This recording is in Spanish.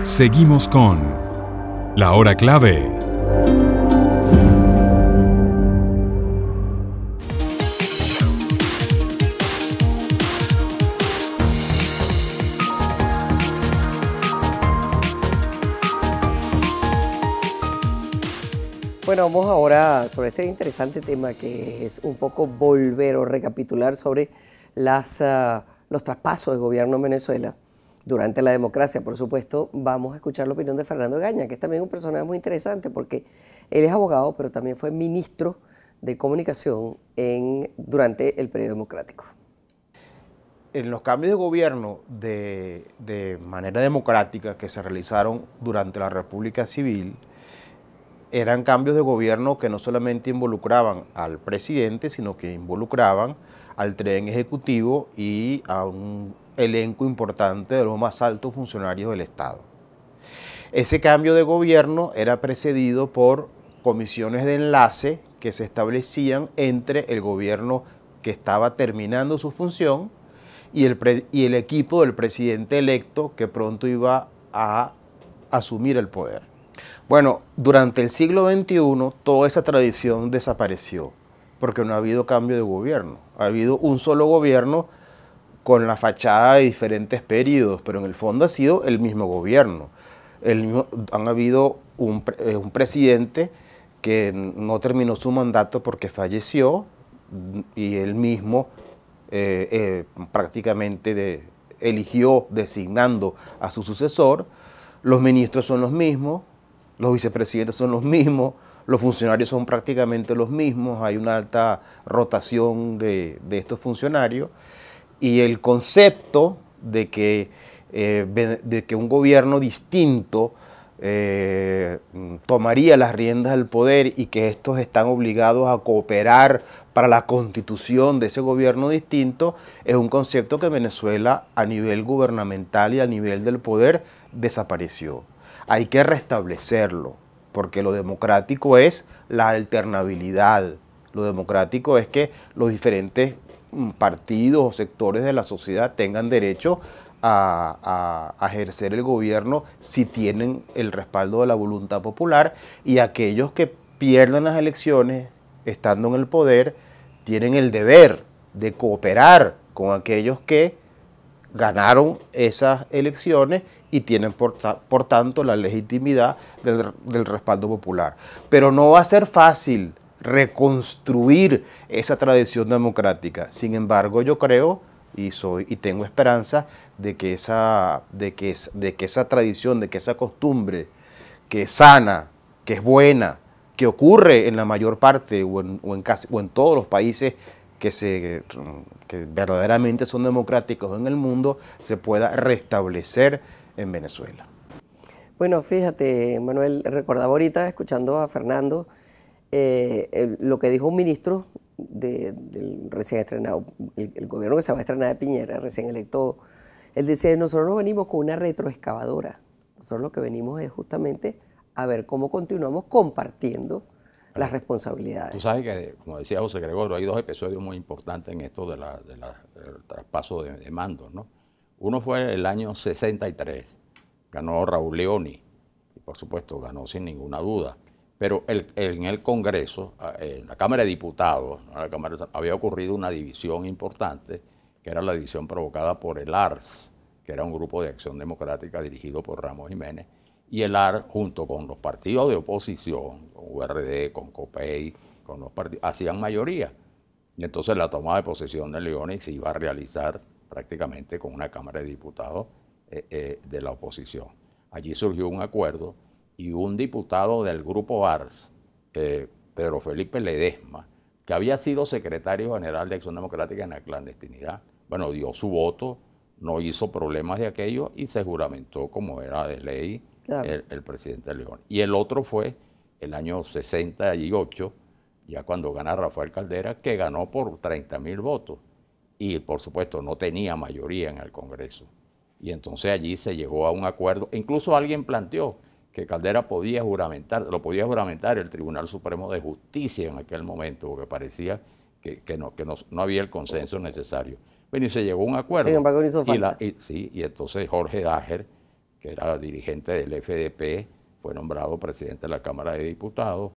Seguimos con La Hora Clave. Bueno, vamos ahora sobre este interesante tema que es un poco volver o recapitular sobre los traspasos de gobierno en Venezuela. Durante la democracia, por supuesto, vamos a escuchar la opinión de Fernando Egaña, que es también un personaje muy interesante porque él es abogado, pero también fue ministro de Comunicación durante el periodo democrático. En los cambios de gobierno de manera democrática que se realizaron durante la República Civil, eran cambios de gobierno que no solamente involucraban al presidente, sino que involucraban al tren ejecutivo y a un elenco importante de los más altos funcionarios del Estado. Ese cambio de gobierno era precedido por comisiones de enlace que se establecían entre el gobierno que estaba terminando su función y el equipo del presidente electo que pronto iba a asumir el poder. Bueno, durante el siglo XXI toda esa tradición desapareció porque no ha habido cambio de gobierno. Ha habido un solo gobierno con la fachada de diferentes periodos, pero en el fondo ha sido el mismo gobierno. Han habido un presidente que no terminó su mandato porque falleció y él mismo prácticamente eligió designando a su sucesor. Los ministros son los mismos, los vicepresidentes son los mismos, los funcionarios son prácticamente los mismos, hay una alta rotación de estos funcionarios y el concepto de que un gobierno distinto tomaría las riendas del poder y que estos están obligados a cooperar para la constitución de ese gobierno distinto es un concepto que en Venezuela a nivel gubernamental y a nivel del poder desapareció. Hay que restablecerlo, porque lo democrático es la alternabilidad. Lo democrático es que los diferentes partidos o sectores de la sociedad tengan derecho a ejercer el gobierno si tienen el respaldo de la voluntad popular, y aquellos que pierdan las elecciones estando en el poder tienen el deber de cooperar con aquellos que ganaron esas elecciones y tienen por tanto la legitimidad del respaldo popular. Pero no va a ser fácil reconstruir esa tradición democrática. Sin embargo, yo creo y tengo esperanza de que esa tradición, de que esa costumbre que es sana, que es buena, que ocurre en la mayor parte o en todos los países que verdaderamente son democráticos en el mundo, se pueda restablecer en Venezuela. Bueno, fíjate, Manuel, recordaba ahorita, escuchando a Fernando, lo que dijo un ministro del recién estrenado, el gobierno que se va a estrenar de Piñera, recién electo. Él dice, nosotros no venimos con una retroexcavadora, nosotros lo que venimos es justamente a ver cómo continuamos compartiendo las responsabilidades. Tú sabes que, como decía José Gregorio, hay dos episodios muy importantes en esto del traspaso de mandos, ¿no? Uno fue el año 63, ganó Raúl Leoni, y por supuesto ganó sin ninguna duda, pero en el Congreso, en la Cámara de Diputados, había ocurrido una división importante, que era la división provocada por el ARS, que era un grupo de acción democrática dirigido por Ramos Jiménez, y el AR, junto con los partidos de oposición, con URD, con COPEI, con los partidos, hacían mayoría. Y entonces la toma de posesión de Leoni se iba a realizar prácticamente con una Cámara de Diputados de la oposición. Allí surgió un acuerdo y un diputado del grupo ARS, Pedro Felipe Ledesma, que había sido secretario general de Acción Democrática en la clandestinidad, bueno, dio su voto, no hizo problemas de aquello y se juramentó como era de ley. Claro. El presidente León. Y el otro fue el año 68, ya cuando gana Rafael Caldera, que ganó por 30.000 votos. Y por supuesto no tenía mayoría en el Congreso. Y entonces allí se llegó a un acuerdo. Incluso alguien planteó que Caldera podía juramentar, lo podía juramentar el Tribunal Supremo de Justicia en aquel momento, porque parecía que no había el consenso necesario. Bueno, y se llegó a un acuerdo. Sin embargo, no hizo falta. Y entonces Jorge Dager, que era dirigente del FDP, fue nombrado presidente de la Cámara de Diputados.